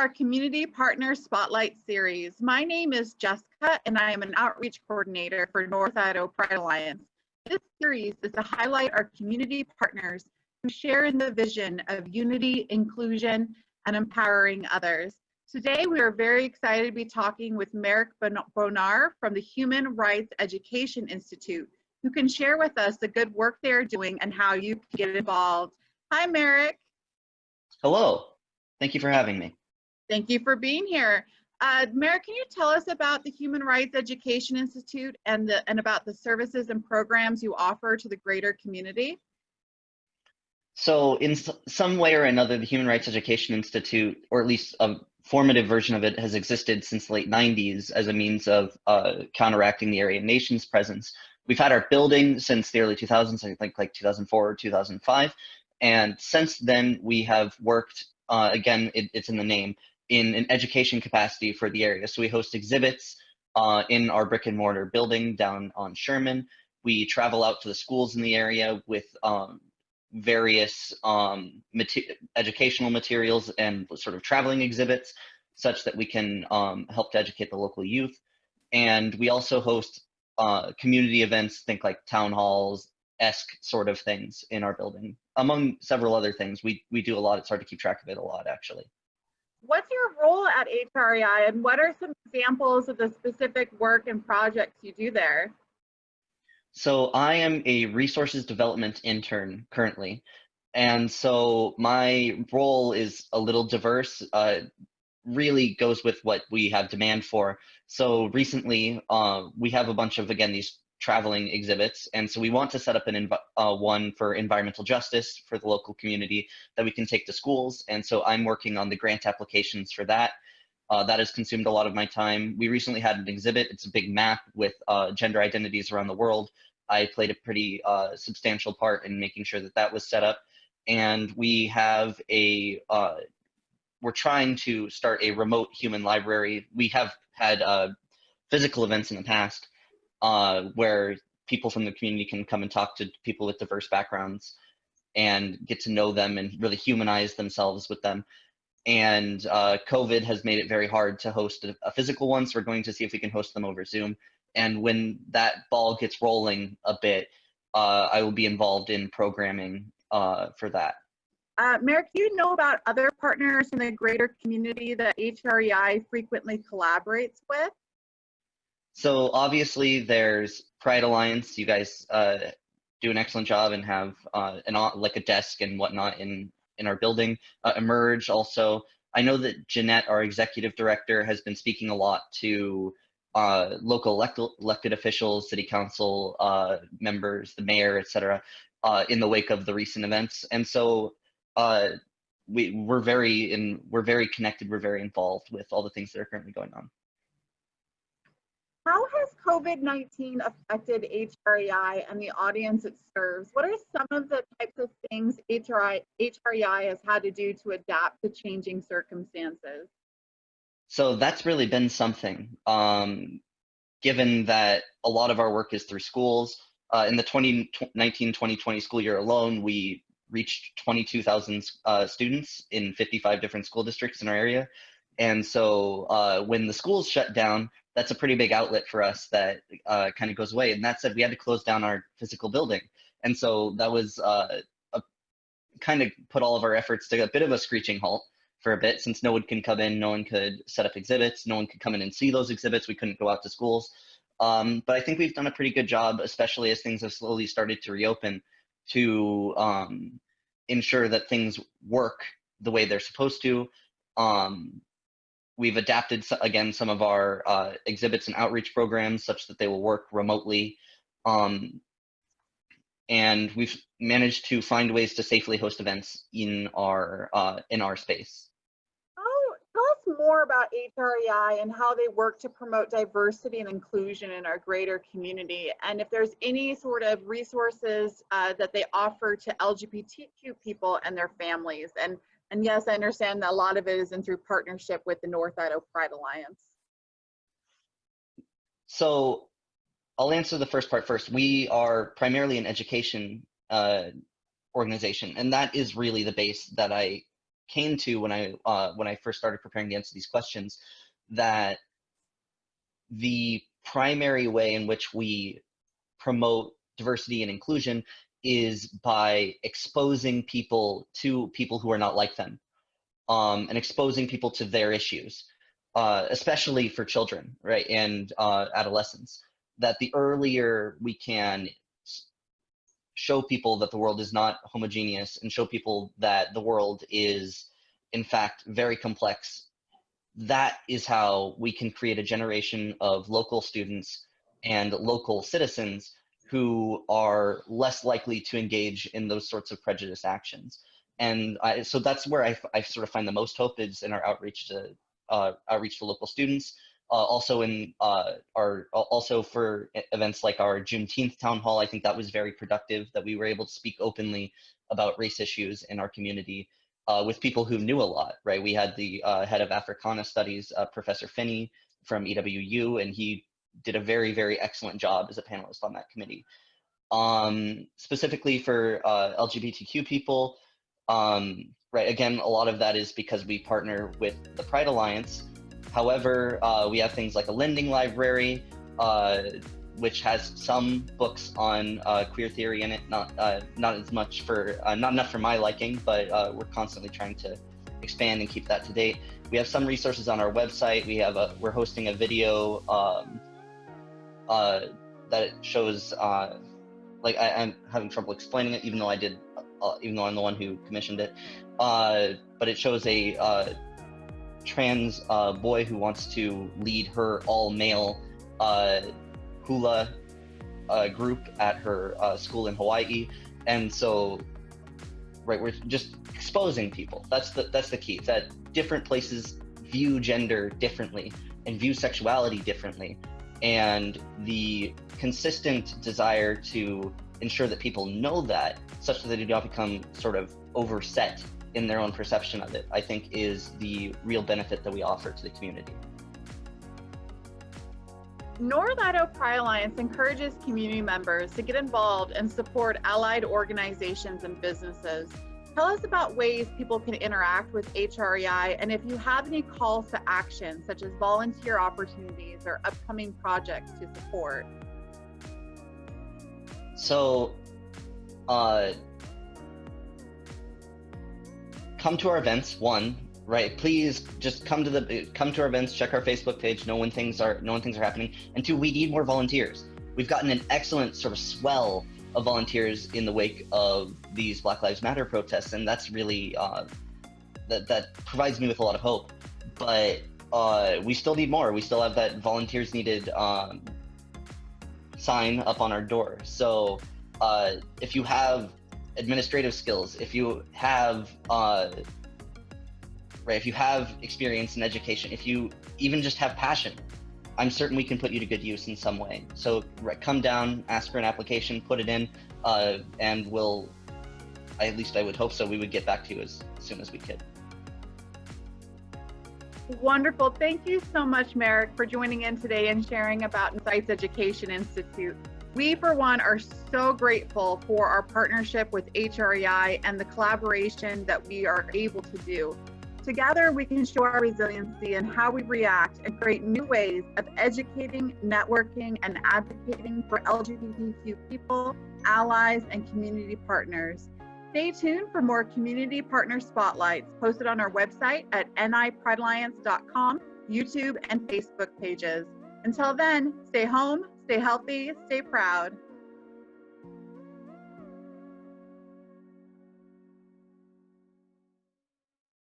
our Community Partner Spotlight Series. My name is Jessica, and I am an outreach coordinator for North Idaho Pride Alliance. This series is to highlight our community partners who share in the vision of unity, inclusion, and empowering others. Today, we are very excited to be talking with Merrick Bonar from the Human Rights Education Institute, who can share with us the good work they are doing and how you can get involved. Hi, Merrick. Hello. Thank you for having me. Thank you for being here. Merrick, can you tell us about the Human Rights Education Institute and about the services and programs you offer to the greater community? So in some way or another, the Human Rights Education Institute, or at least a formative version of it, has existed since the late 90s as a means of counteracting the Aryan nation's presence. We've had our building since the early 2000s, I think like 2004 or 2005. And since then, we have worked, again, it's in the name, in an education capacity for the area. So we host exhibits in our brick and mortar building down on Sherman. We travel out to the schools in the area with various educational materials and sort of traveling exhibits such that we can help to educate the local youth. And we also host community events, think like town halls-esque sort of things in our building, among several other things. We do a lot. It's hard to keep track of it a lot, actually. What's your role at HREI, and what are some examples of the specific work and projects you do there? So I am a resources development intern currently. And so my role is a little diverse, really goes with what we have demand for. So recently we have a bunch of, again, these traveling exhibits. And so we want to set up one for environmental justice for the local community that we can take to schools. And so I'm working on the grant applications for that. That has consumed a lot of my time. We recently had an exhibit. It's a big map with gender identities around the world. I played a pretty substantial part in making sure that that was set up. And we have we're trying to start a remote human library. We have had physical events in the past where people from the community can come and talk to people with diverse backgrounds and get to know them and really humanize themselves with them. And COVID has made it very hard to host a physical one, so we're going to see if we can host them over Zoom. And when that ball gets rolling a bit, I will be involved in programming for that. Merrick, do you know about other partners in the greater community that HREI frequently collaborates with? So obviously there's Pride Alliance. You guys do an excellent job and have like a desk and whatnot in our building. Emerge also. I know that Jeanette, our executive director, has been speaking a lot to local elected officials, city council members, the mayor, etc., in the wake of the recent events. And so we're very connected. We're very involved with all the things that are currently going on. How has COVID-19 affected HREI and the audience it serves? What are some of the types of things HREI has had to do to adapt to changing circumstances? So that's really been something, given that a lot of our work is through schools. In the 2019-2020 school year alone, we reached 22,000 students in 55 different school districts in our area. And so when the schools shut down, that's a pretty big outlet for us that kind of goes away. And that said, we had to close down our physical building. And so that was kind of put all of our efforts to a bit of a screeching halt for a bit, since no one can come in, no one could set up exhibits, no one could come in and see those exhibits. We couldn't go out to schools. But I think we've done a pretty good job, especially as things have slowly started to reopen, to ensure that things work the way they're supposed to. We've adapted, again, some of our exhibits and outreach programs such that they will work remotely. And we've managed to find ways to safely host events in our space. Tell us more about HREI and how they work to promote diversity and inclusion in our greater community, and if there's any sort of resources that they offer to LGBTQ people and their families. And yes, I understand that a lot of it is through partnership with the North Idaho Pride Alliance. So I'll answer the first part first. We are primarily an education organization, and that is really the base that I came to when I first started preparing to answer these questions, that the primary way in which we promote diversity and inclusion is by exposing people to people who are not like them, and exposing people to their issues, especially for children, right, and adolescents. That the earlier we can show people that the world is not homogeneous and show people that the world is, in fact, very complex, that is how we can create a generation of local students and local citizens who are less likely to engage in those sorts of prejudice actions. And so that's where I sort of find the most hope is in our outreach to local students. Also in also for events like our Juneteenth town hall, I think that was very productive, that we were able to speak openly about race issues in our community with people who knew a lot, right? We had the head of Africana Studies, Professor Finney from EWU, and he did a very, very excellent job as a panelist on that committee. Specifically for LGBTQ people, right, again, a lot of that is because we partner with the Pride Alliance. However, we have things like a lending library, which has some books on queer theory in it, not as much for, not enough for my liking, but we're constantly trying to expand and keep that to date. We have some resources on our website. We're hosting a video that shows, like I'm having trouble explaining it, even though I'm the one who commissioned it. But it shows a trans boy who wants to lead her all-male hula group at her school in Hawaii. And so, right, we're just exposing people. That's the key. It's that different places view gender differently and view sexuality differently. And the consistent desire to ensure that people know that, such that they do not become sort of overset in their own perception of it, I think is the real benefit that we offer to the community. North Idaho Pride Alliance encourages community members to get involved and support allied organizations and businesses. Tell us about ways people can interact with HREI, and if you have any calls to action, such as volunteer opportunities or upcoming projects to support. So, come to our events, right? Please just come to our events, check our Facebook page, know when things are happening. And two, we need more volunteers. We've gotten an excellent sort of swell of volunteers in the wake of these Black Lives Matter protests, and that's really that provides me with a lot of hope. But we still need more. We still have that volunteers needed sign up on our door. So if you have administrative skills, if you have if you have experience in education, if you even just have passion, I'm certain we can put you to good use in some way. So come down, ask for an application, put it in, and at least I would hope so, we would get back to you as soon as we could. Wonderful. Thank you so much, Merrick, for joining in today and sharing about Insights Education Institute. We, for one, are so grateful for our partnership with HREI and the collaboration that we are able to do. Together, we can show our resiliency and how we react and create new ways of educating, networking, and advocating for LGBTQ people, allies, and community partners. Stay tuned for more community partner spotlights posted on our website at nipridealliance.com, YouTube, and Facebook pages. Until then, stay home, stay healthy, stay proud.